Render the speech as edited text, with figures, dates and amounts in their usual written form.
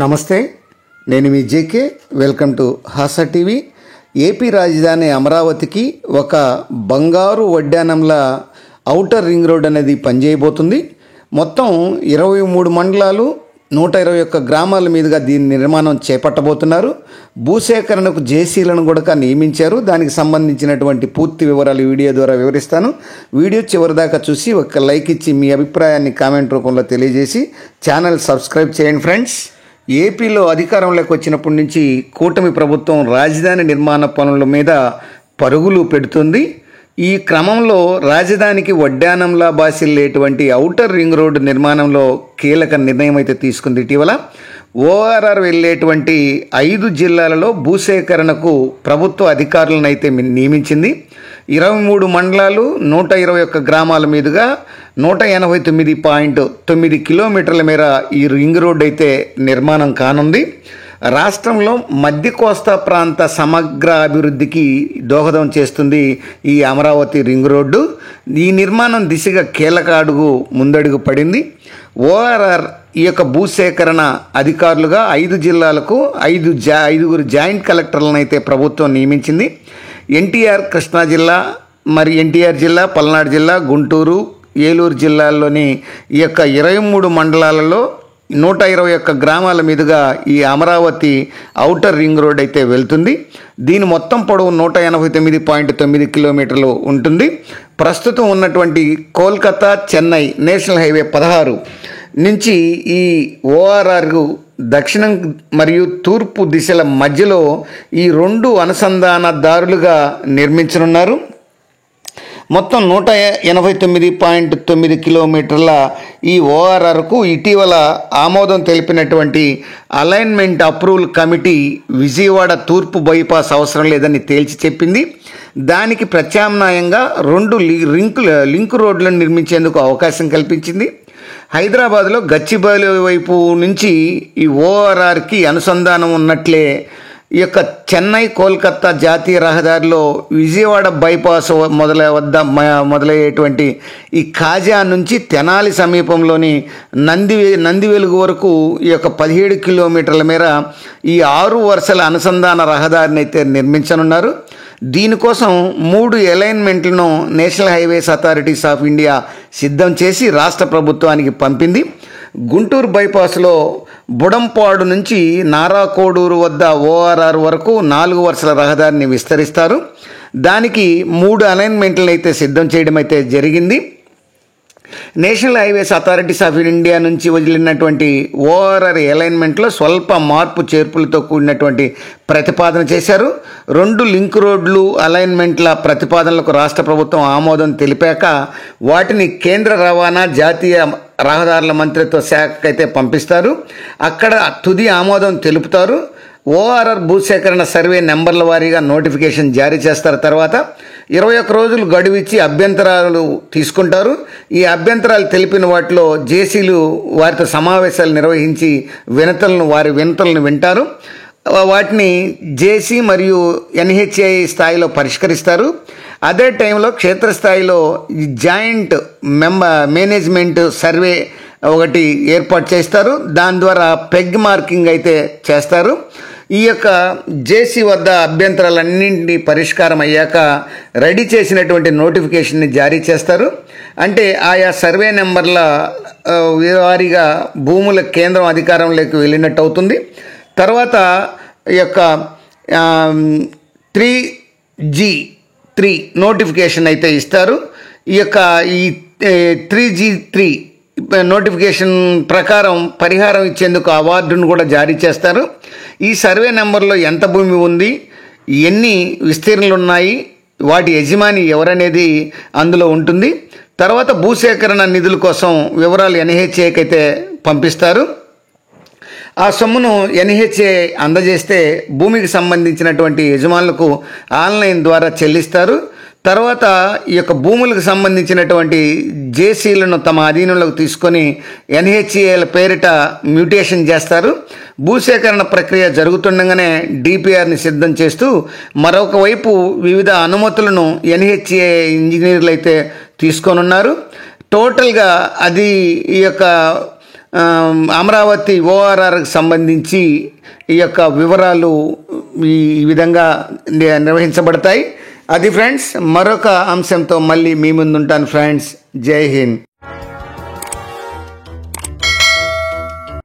నమస్తే, నేను మీ JK. Welcome to Hasa TV. AP రాజధాని అమరావతికి ఒక బంగారు వడ్డానంలా ఔటర్ రింగ్ రోడ్ అనేది పనిచేయబోతుంది. మొత్తం 23 మండలాలు 121 గ్రామాల మీదుగా దీని నిర్మాణం చేపట్టబోతున్నారు. భూసేకరణకు జేసీలను కూడా నియమించారు. దానికి సంబంధించినటువంటి పూర్తి వివరాలు వీడియో ద్వారా వివరిస్తాను. వీడియో చివరిదాకా చూసి ఒక లైక్ ఇచ్చి మీ అభిప్రాయాన్ని కామెంట్ రూపంలో తెలియజేసి ఛానల్ సబ్స్క్రైబ్ చేయండి ఫ్రెండ్స్. ఏపీలో అధికారంలోకి వచ్చినప్పటి నుంచి కూటమి ప్రభుత్వం రాజధాని నిర్మాణ పనుల మీద పరుగులు పెడుతుంది. ఈ క్రమంలో రాజధానికి వడ్డానంలా బాసిల్లేటువంటి ఔటర్ రింగ్ రోడ్డు నిర్మాణంలో కీలక నిర్ణయం అయితే తీసుకుంది. ఇటీవల ఓఆర్ఆర్ వెళ్ళేటువంటి 5 జిల్లాలలో భూసేకరణకు ప్రభుత్వ అధికారులను అయితే నియమించింది. 23 మండలాలు 121 గ్రామాల మీదుగా 189.9 కిలోమీటర్ల మేర ఈ రింగ్ రోడ్ అయితే నిర్మాణం కానుంది. రాష్ట్రంలో మధ్య కోస్తా ప్రాంత సమగ్ర అభివృద్ధికి దోహదం చేస్తుంది ఈ అమరావతి రింగ్ రోడ్డు. ఈ నిర్మాణం దిశగా కీలక ముందడుగు పడింది. ఓఆర్ఆర్ ఈ యొక్క భూసేకరణ అధికారులుగా 5 జిల్లాలకు 5 జాయింట్ కలెక్టర్లను అయితే ప్రభుత్వం నియమించింది. ఎన్టీఆర్ కృష్ణా జిల్లా, మరి ఎన్టీఆర్ జిల్లా, పల్నాడు జిల్లా, గుంటూరు, ఏలూరు జిల్లాల్లోని ఈ యొక్క 23 మండలాలలో 121 గ్రామాల మీదుగా ఈ అమరావతి ఔటర్ రింగ్ రోడ్ అయితే వెళ్తుంది. దీని మొత్తం పొడవు 189.9 కిలోమీటర్లు ఉంటుంది. ప్రస్తుతం ఉన్నటువంటి కోల్కతా చెన్నై నేషనల్ హైవే 16 నుంచి ఈ ఓఆర్ఆర్ దక్షిణం మరియు తూర్పు దిశల మధ్యలో ఈ 2 అనుసంధానదారులుగా నిర్మించనున్నారు. మొత్తం 189.9 కిలోమీటర్ల ఈ ఓఆర్ఆర్కు ఇటీవల ఆమోదం తెలిపినటువంటి అలైన్మెంట్ అప్రూవల్ కమిటీ విజయవాడ తూర్పు బైపాస్ అవసరం లేదని తేల్చి చెప్పింది. దానికి ప్రత్యామ్నాయంగా 2 లింక్ రోడ్లను నిర్మించేందుకు అవకాశం కల్పించింది. హైదరాబాద్లో గచ్చిబౌలి వైపు నుంచి ఈ ఓఆర్ఆర్కి అనుసంధానం ఉన్నట్లే ఈ యొక్క చెన్నై కోల్కతా జాతీయ రహదారిలో విజయవాడ బైపాస్ వద్ద మొదలయ్యేటువంటి ఈ కాజా నుంచి తెనాలి సమీపంలోని నంది వెలుగు వరకు ఈ యొక్క 17 కిలోమీటర్ల మేర ఈ 6 వరుసల అనుసంధాన రహదారిని అయితే నిర్మించనున్నారు. దీనికోసం 3 అలైన్మెంట్లను national highways authorities of India సిద్ధం చేసి రాష్ట్ర ప్రభుత్వానికి పంపింది. గుంటూరు బైపాస్లో బుడంపాడు నుంచి నారాకోడూరు వద్ద ఓఆర్ఆర్ వరకు 4 వరుసల రహదారిని విస్తరిస్తారు. దానికి 3 అలైన్మెంట్లను అయితే సిద్ధం చేయడం అయితే జరిగింది. National highways authorities of India నుంచి వదిలినటువంటి ఓఆర్ఆర్ అలైన్మెంట్లో స్వల్ప మార్పు చేర్పులతో కూడినటువంటి ప్రతిపాదన చేశారు. 2 లింక్ రోడ్లు అలైన్మెంట్ల ప్రతిపాదనలకు రాష్ట్ర ప్రభుత్వం ఆమోదం తెలిపాక వాటిని కేంద్ర రవాణా జాతీయ రహదారుల మంత్రిత్వ శాఖకు అయితే పంపిస్తారు. అక్కడ తుది ఆమోదం తెలుపుతారు. ఓఆర్ఆర్ భూసేకరణ సర్వే నెంబర్ల వారీగా నోటిఫికేషన్ జారీ చేస్తారు. తర్వాత 21 రోజులు గడువు ఇచ్చి అభ్యంతరాలు తీసుకుంటారు. ఈ అభ్యంతరాలు తెలిపిన వాటిలో జేసీలు వారితో సమావేశాలు నిర్వహించి వారి వినతులను వింటారు. వాటిని జేసీ మరియు ఎన్హెచ్ఏ స్థాయిలో పరిష్కరిస్తారు. అదే టైంలో క్షేత్రస్థాయిలో జాయింట్ మేనేజ్మెంట్ సర్వే ఒకటి ఏర్పాటు చేస్తారు. దాని ద్వారా పెగ్ మార్కింగ్ అయితే చేస్తారు. ఈ యొక్క జేసీ వద్ద అభ్యంతరాలన్నింటినీ పరిష్కారం అయ్యాక రెడీ చేసినటువంటి నోటిఫికేషన్ని జారీ చేస్తారు. అంటే ఆయా సర్వే నెంబర్ల వారీగా భూముల కేంద్రం అధికారంలోకి వెళ్ళినట్టు అవుతుంది. తర్వాత ఈ యొక్క 3G3 నోటిఫికేషన్ అయితే ఇస్తారు. ఈ 3G3 నోటిఫికేషన్ ప్రకారం పరిహారం ఇచ్చేందుకు అవార్డును కూడా జారీ చేస్తారు. ఈ సర్వే నెంబర్లో ఎంత భూమి ఉంది, ఎన్ని విస్తీర్ణాలు ఉన్నాయి, వాటి యజమాని ఎవరనేది అందులో ఉంటుంది. తర్వాత భూసేకరణ నిధుల కోసం వివరాలు ఎన్హెచ్ఏకి అయితే పంపిస్తారు. ఆ సొమ్మును ఎన్హెచ్ఏ అందజేస్తే భూమికి సంబంధించినటువంటి యజమానులకు ఆన్లైన్ ద్వారా చెల్లిస్తారు. తర్వాత ఈ యొక్క భూములకు సంబంధించినటువంటి జేసీలను తమ అధీనంలోకి తీసుకొని ఎన్హెచ్ఏల పేరిట మ్యూటేషన్ చేస్తారు. భూసేకరణ ప్రక్రియ జరుగుతుండగానే డిపిఆర్ని సిద్ధం చేస్తూ మరొక వైపు వివిధ అనుమతులను ఎన్హెచ్ఏ ఇంజనీర్లు అయితే తీసుకొనున్నారు. టోటల్గా అది ఈ యొక్క అమరావతి ఓఆర్ఆర్కి సంబంధించి ఈ యొక్క వివరాలు ఈ విధంగా నిర్వహించబడతాయి. అది ఫ్రెండ్స్, మరొక అంశంతో మళ్ళీ మీ ముందుంటాను ఫ్రెండ్స్. జై హింద్.